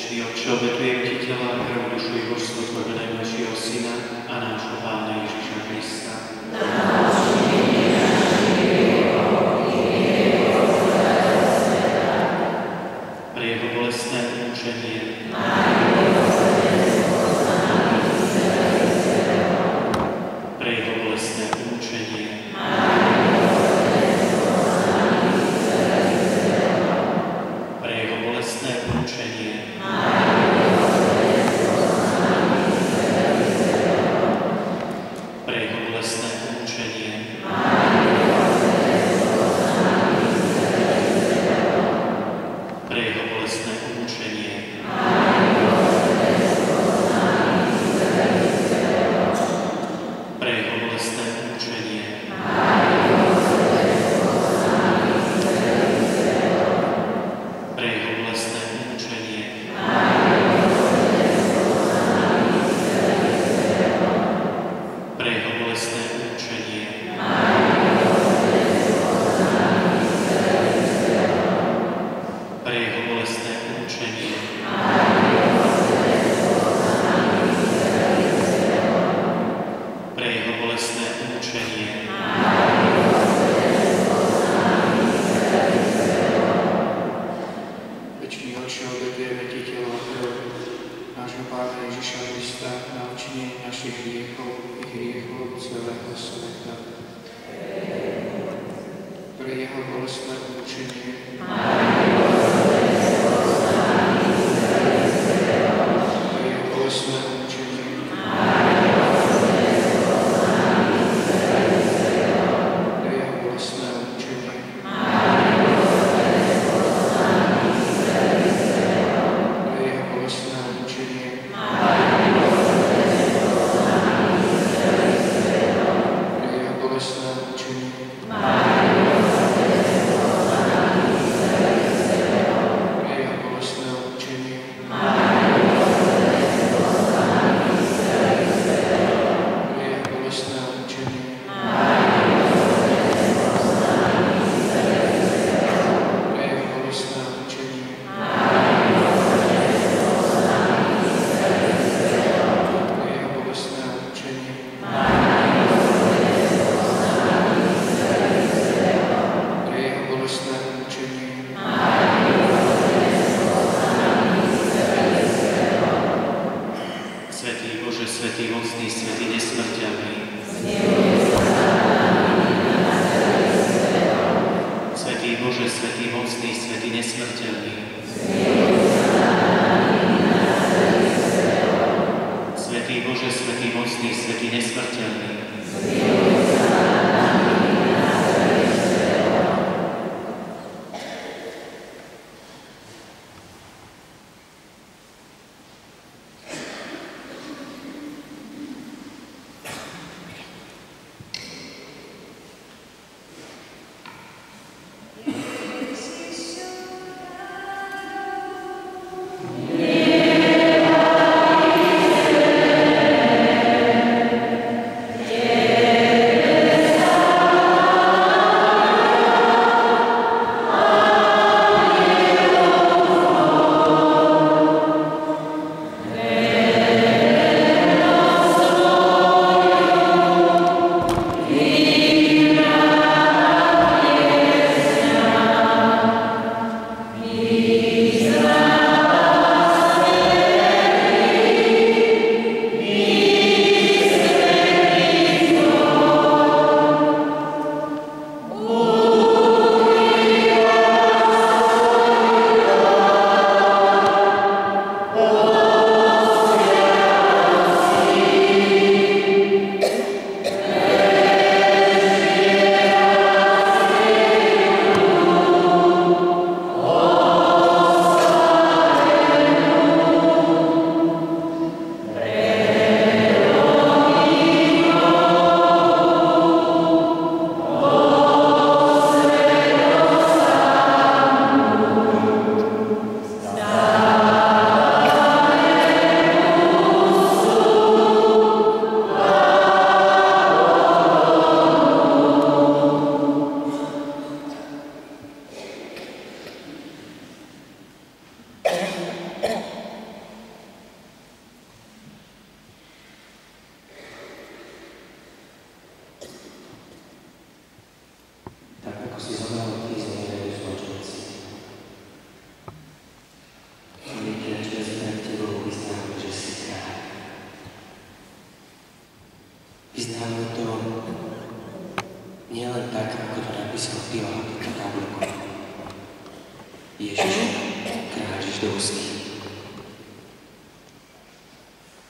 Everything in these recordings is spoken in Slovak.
Večný Otče, obetujem Ti tela a krv, dušu i božstvo Tvojho najmilšieho Syna a nášho Pána Ježiša Krista. Pre jeho bolestné umúčenie. Pre jeho bolestné umúčenie. Pre jeho bolestné umúčenie. Pre jeho bolestné umúčenie. Pre jeho bolestné umúčenie. Pre jeho bolestné umúčenie. Pre jeho bolestné umúčenie. Pre jeho bolestné umúčenie. Pre jeho bolestné umúčenie. Pre jeho bolestné umúčenie. Večný Otče, obetujeme Ti telo a krv nášho Pána Ježiša Krista na odčinenie našich hriechov i hriechov celého sveta. Pre jeho bolestné umúčenie. Pre jeho bolestné umúčenie. Pre jeho bolestné umúčenie. Pre jeho bolestné umúčenie. Pre jeho bolestné umúčenie. Svätý Bože, svätý mocný, svätý nesmrteľný. Svätý Bože, svätý mocný, svätý nesmrteľný. Svätý Bože, svätý mocný, svätý nesmrteľný.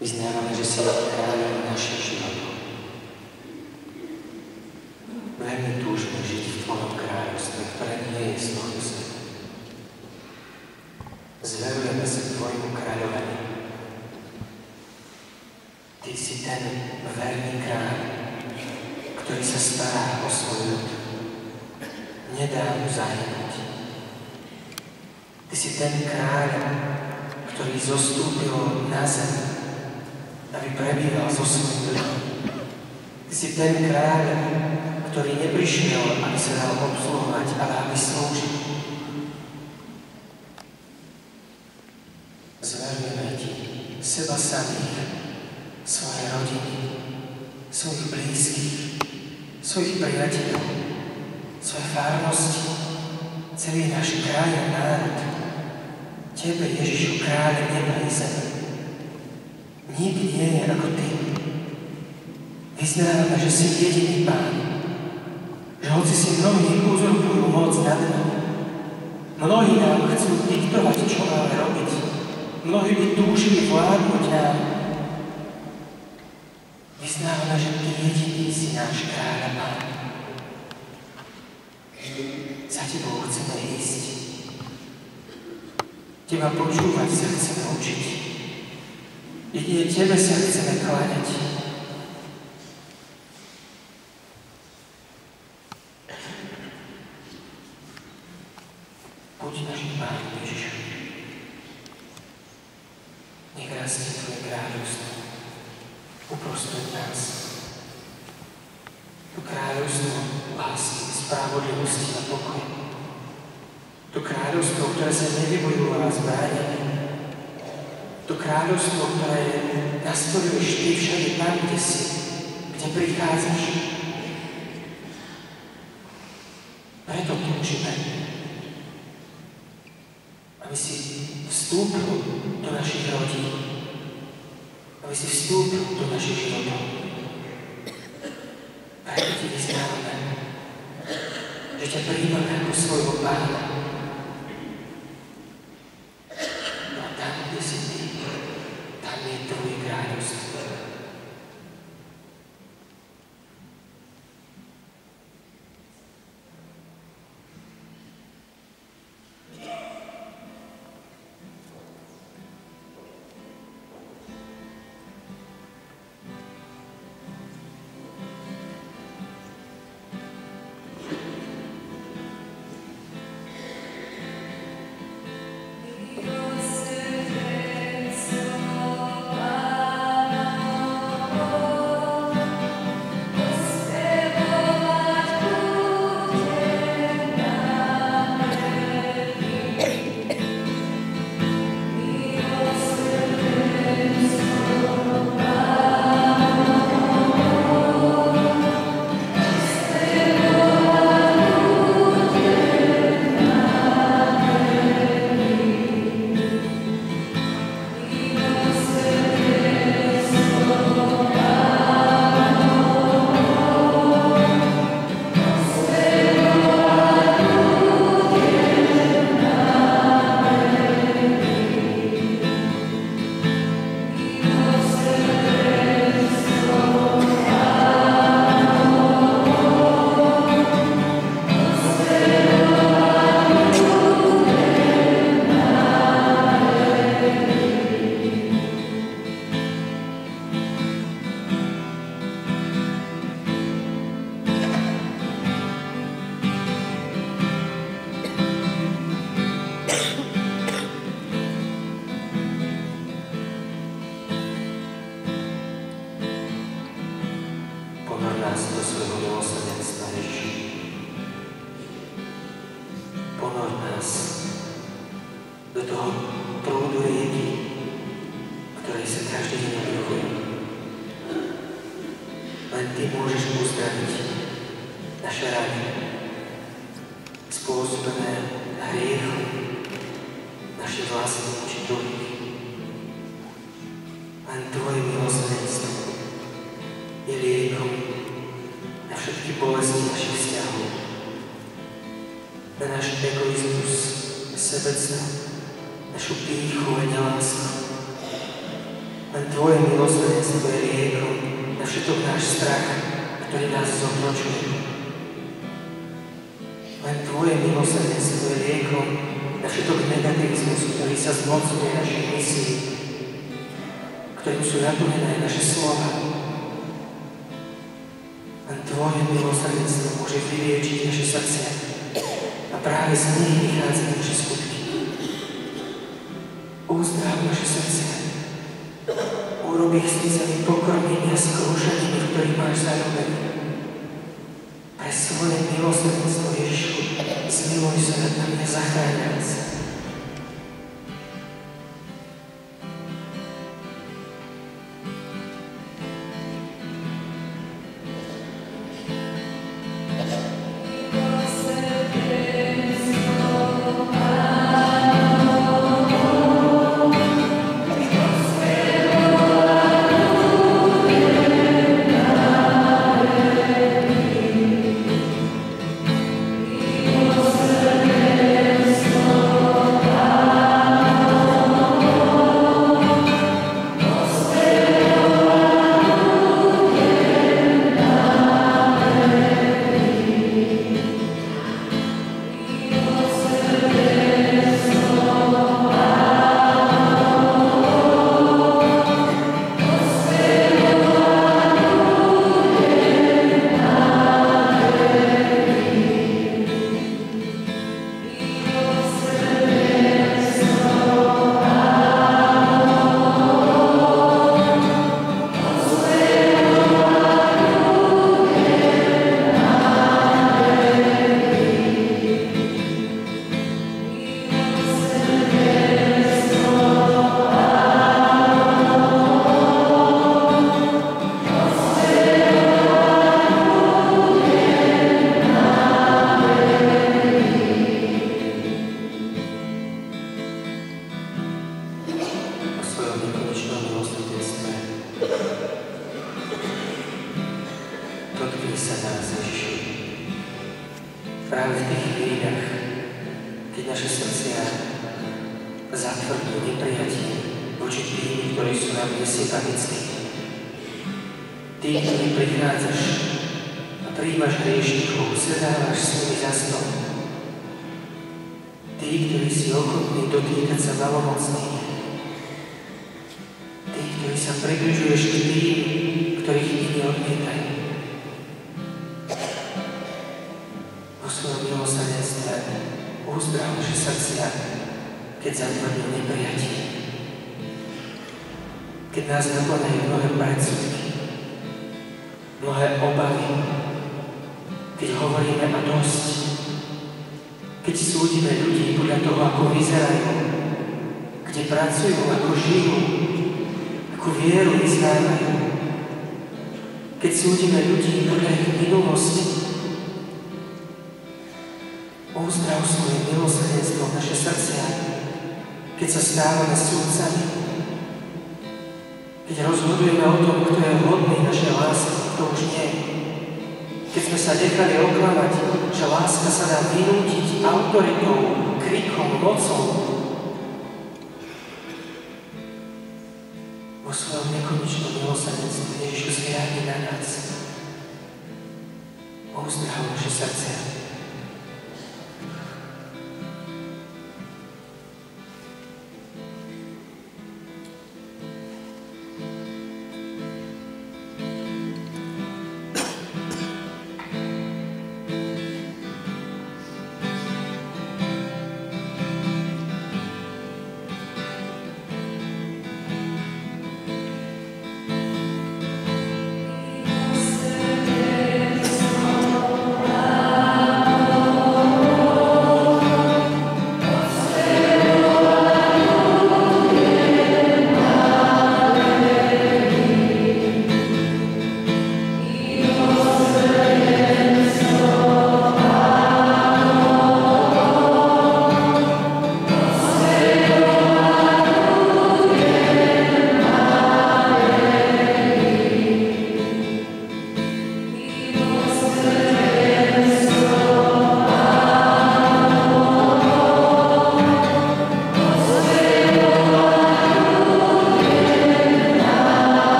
Vyznávame, že si kráľom našich životov. Veľmi túžime žiť v Tvojom kráľovstve, ktoré nie je z tohto sveta. Zverujeme sa Tvojmu kráľovaniu. Ty si ten verný kráľ, ktorý sa stará o svoj ľud. Nedá mu zahynúť. Ty si ten kráľ, ktorý zostúpil na zem, aby prebýval so svojím ľudom. Ty si ten kráľ, ktorý neprišiel, aby sa dal obsluhovať, ale aby slúžil. Zverujeme Ti seba samých, svoje rodiny, svojich blízkych, svojich priateľov, svoje farnosti, celý náš kraj a národ. Tebe, Ježišu, kráľ neba i zeme. Nik nie je ako Ty. Vyznávame, že si jediný Pán. Že hoci si mnohí uzurpujú moc nad nami, mnohí nám chcú diktovať, čo máme robiť. Mnohí by túžili vládnuť nám. Vyznávame, že Ty jediný si náš kráľ a Pán. Za Tebou chceme ísť. Teba počúvať sa chceme učiť. Jedine Tebe sa chceme kláňať. Buď našim Pánom Ježišu. Nech rastie Tvoje kráľovstvo uprostred nás. To kráľovstvo lásky, spravodlivosti a pokoja. To kráľovstvo, ktoré sa nevybojúva zbráňami. To kráľovstvo, ktoré nastoluješ Ty všade tam, kde si, kde prichádzaš. Preto túžime, aby si vstúpil do našich rodín, aby si vstúpil do našich životov. Preto Ti vyznávame, že ťa prijímame ako svojho Pána. No tam, kde si Ty, tam je Tvoje kráľovstvo. Len Tvoje milosrdenstvo je liekom na všetok náš strach, ktorý nás zotročuje. Len Tvoje milosrdenstvo je liekom na všetok negativizmus, ktorý sa zmocňuje našich myslí, ktorým sú naplnené naše slova. Len Tvoje milosrdenstvo môže vyliečiť naše srdce a práve z nej vychádzajú naše skutky. Uzdrav naše srdce. Urob ich srdcami pokornými a skrúšenými, v ktorých máš zároveň. Pre svoje milosrdenstvo, Ježišu, zmiluj sa nad nami a zachráň nás. Práve v tých chvíľach, keď naše srdcia zatvrdú neprijatím voči tým, ktorí sú nám nesympatickí. Ty, ktorý prichádzaš a prijímaš hriešnikov, sedávaš s nimi za stôl. Ty, ktorí si ochotný dotýkať sa malomocných. Ty, ktorý sa približuješ k tým, ktorých iní odmietajú. Svojom milosrdenstve uzdrav naše srdcia, keď zatvrdú neprijatí. Keď nás naplňajú mnohé predsudky, mnohé obavy, keď hovoríme a dosť, keď súdime ľudí podľa toho, ako vyzerajú, kde pracujú, ako žijú, ako vieru vyznávajú, keď súdime ľudí podľa ich minulosti. Uzdrav svoje milosrdenstvo naše srdcia, keď sa stávame súdcami, keď rozhodujeme o tom, kto je hodný našej lásky, kto už nie. Keď sme sa nechali oklamať, že láska sa dá vynútiť autoritou, krikom, mocou. Vo svojom nekonečnom milosrdenstve Ježišu zhliadni na nás. Uzdrav naše srdcia.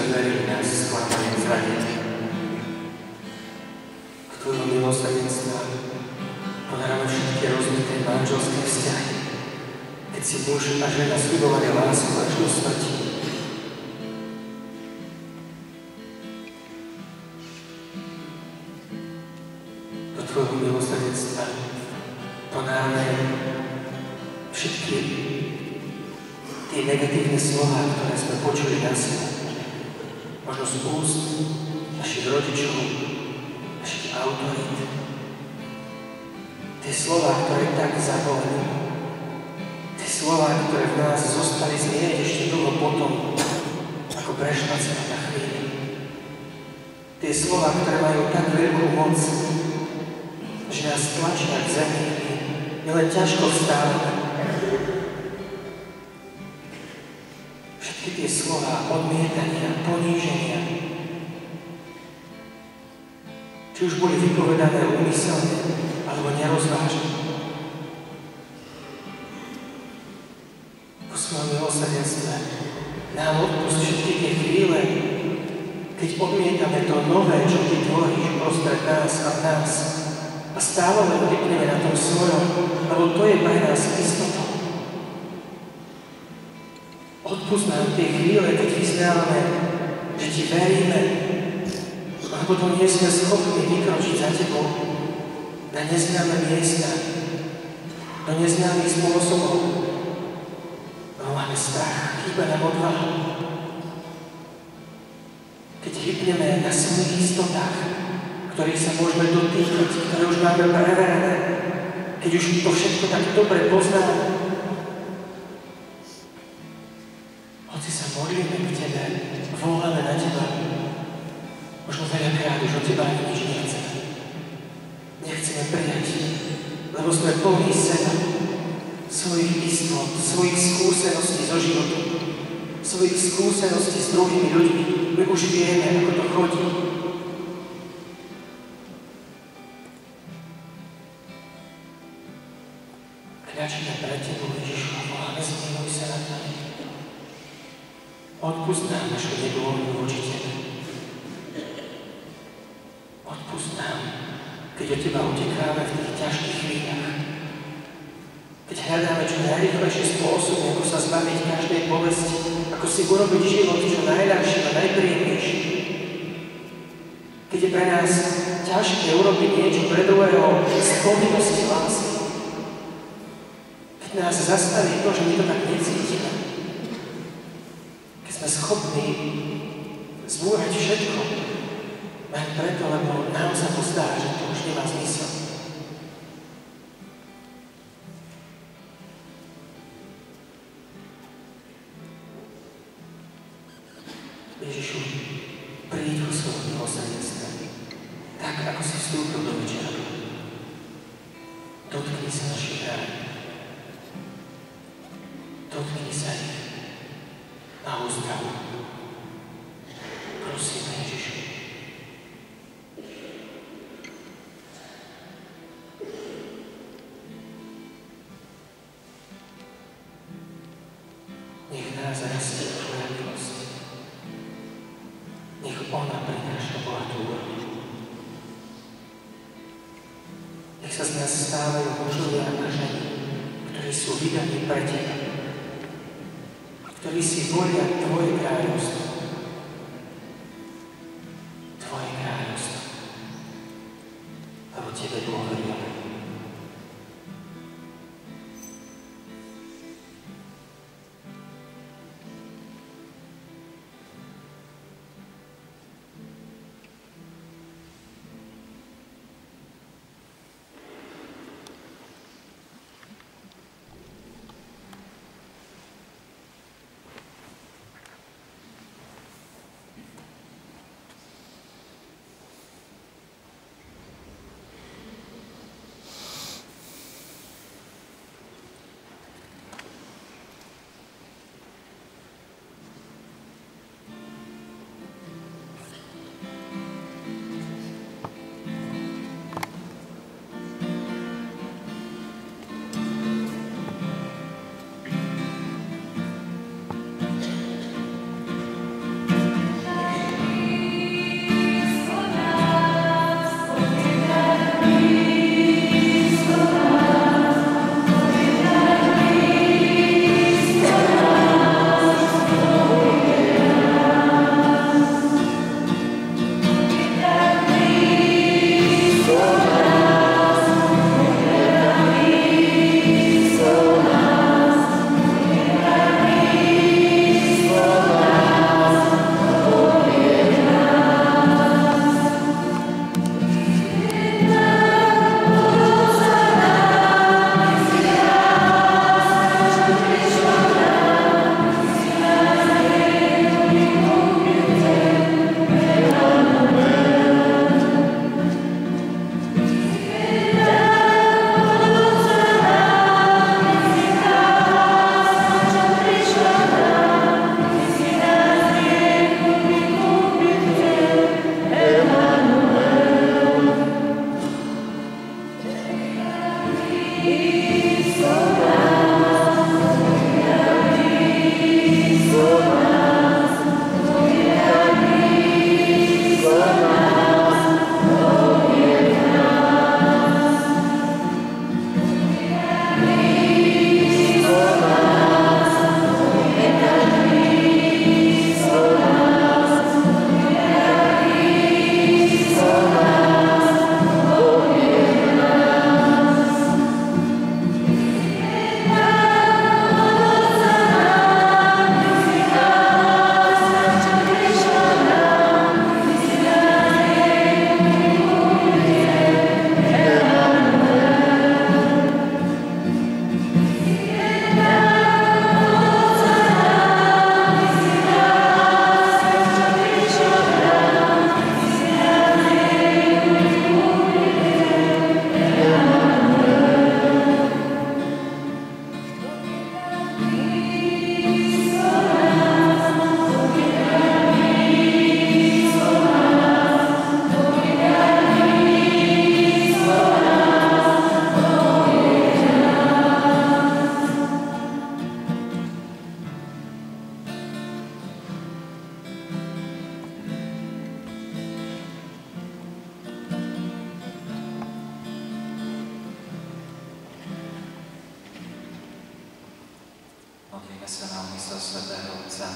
sme verili, nás sklamali, zranili. V tvojho milosrdenstva ponáme všetky rozbité manželské vzťahy, keď si muž a žena sľubovali lásku až do smrti. Do tvojho milosrdenstva ponáme všetky tie negatívne slová, ktoré sme počuli na seba. Možno z úst našich rodičov, našich autorít. Tie slová, ktoré tak zaboleli. Tie slová, ktoré v nás zostali znieť ešte dlho potom, ako prešla celá tá chvíľa. Tie slová, ktoré majú tak veľkú moc, že nás tlačia k zemi, nielen ťažko vstávame. Všetky tie slová odmietania, poníženia, či už boli vypovedané úmyselne, alebo nerozvážené. Po svojom milosrdenstve nám odpust všetky tie chvíle, keď odmietame to nové, čo Ty tvoríš prostred nás a v nás, a stále len vypneme na tom svojom, lebo to je pre nás istotou. Odpust nám tie chvíle, keď vyznávame, že Ti veríme, a potom nie sme schopní vykročiť za Tebou na neznáme miesta, do neznámych spôsobov. Lebo máme strach, chýba nám odvaha. Keď vypneme na svojich istotách, ktorých sa môžeme dotýkať, ktoré už máme preverené, keď už to všetko tak dobre poznáme, hoci sa modlíme k Tebe, voláme na Teba, možno veľakrát už od Teba ani nič nechceme. Nechceme prijať, lebo sme plní seba, svojich istot, svojich skúseností zo života, svojich skúseností s druhými ľuďmi. My už vieme, ako to chodí. Kľačíme pred Tebou, Ježišu, a voláme, zmiluj sa nad nami. Odpust nám našu nedôveru voči Tebe. Odpust nám, keď od Teba utekáme v tých ťažkých chvíľach. Keď hľadáme čo najrýchlejšie spôsoby, ako sa zbaviť každej bolesti, ako si urobiť život čo najľahšie a najpríjemnejšie. Keď je pre nás ťažké urobiť niečo pre druhého z povinnosti lásky. Keď nás zastaví to, že my to tak necítime. Keď sme schopní zbúrať všetko, len preto, lebo nám sa to zdá, že to už nemá zmysel. Ježišu, príď vo svojom milosrdenstve, tak ako si vstúpil do večera. Dotkni sa našich rán. Dotkni sa ich a uzdrav. Prosíme, Ježišu. Nech nás rastie Tvoja milosť. Nech ona prináša bohatú úrodu. Nech sa z nás stávajú mužovia a ženy, ktorí sú vydaní pre Teba, ktorí si volia Tvoje kráľovstvo. Tvoje kráľovstvo. Lebo Tebe dôverujeme. Modlíme sa na úmysel svätého Otca.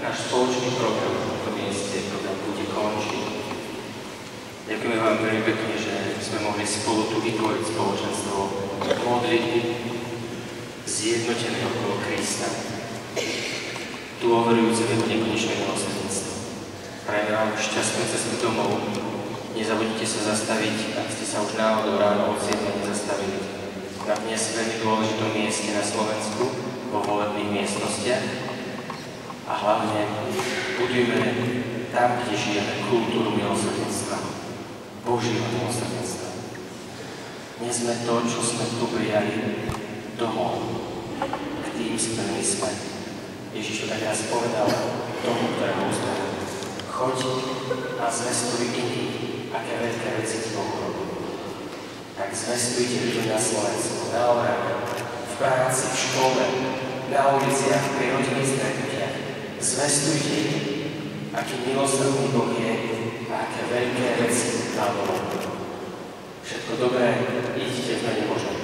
náš spoločný program v tomto mieste, program bude končiť. Ďakujeme vám veľmi pekne, že sme mohli spolu tu vytvoriť spoločenstvo modlitby zjednotené okolo Krista, dôverujúce v jeho nekonečné milosrdenstvo. Prajeme vám šťastnú cestu domov. Nezabudnite sa zastaviť, ak ste sa už náhodou ráno od 7 nezastavili, na dnes veľmi dôležitom mieste na Slovensku, vo volebných miestnostiach. A hlavne budujme tam, kde žijeme, kultúru milosrdenstva, Božieho milosrdenstva. Nie sme to, čo sme tu prijali domov. K tým sme sme. Ježiš to tak raz povedal tomu, ktorého uzdravil. Choď a zvestuj iným, aké veľké veci ti Boh robil. Tak zvestujte ľuďom na Slovensku, na obrane, v práci, v škole, na uliciach, pri rodinných stretnutiach. Zvestujte im, aký milosrdný Boh je a aké veľké veci nám robil. Všetko dobré, idite v mene Božom.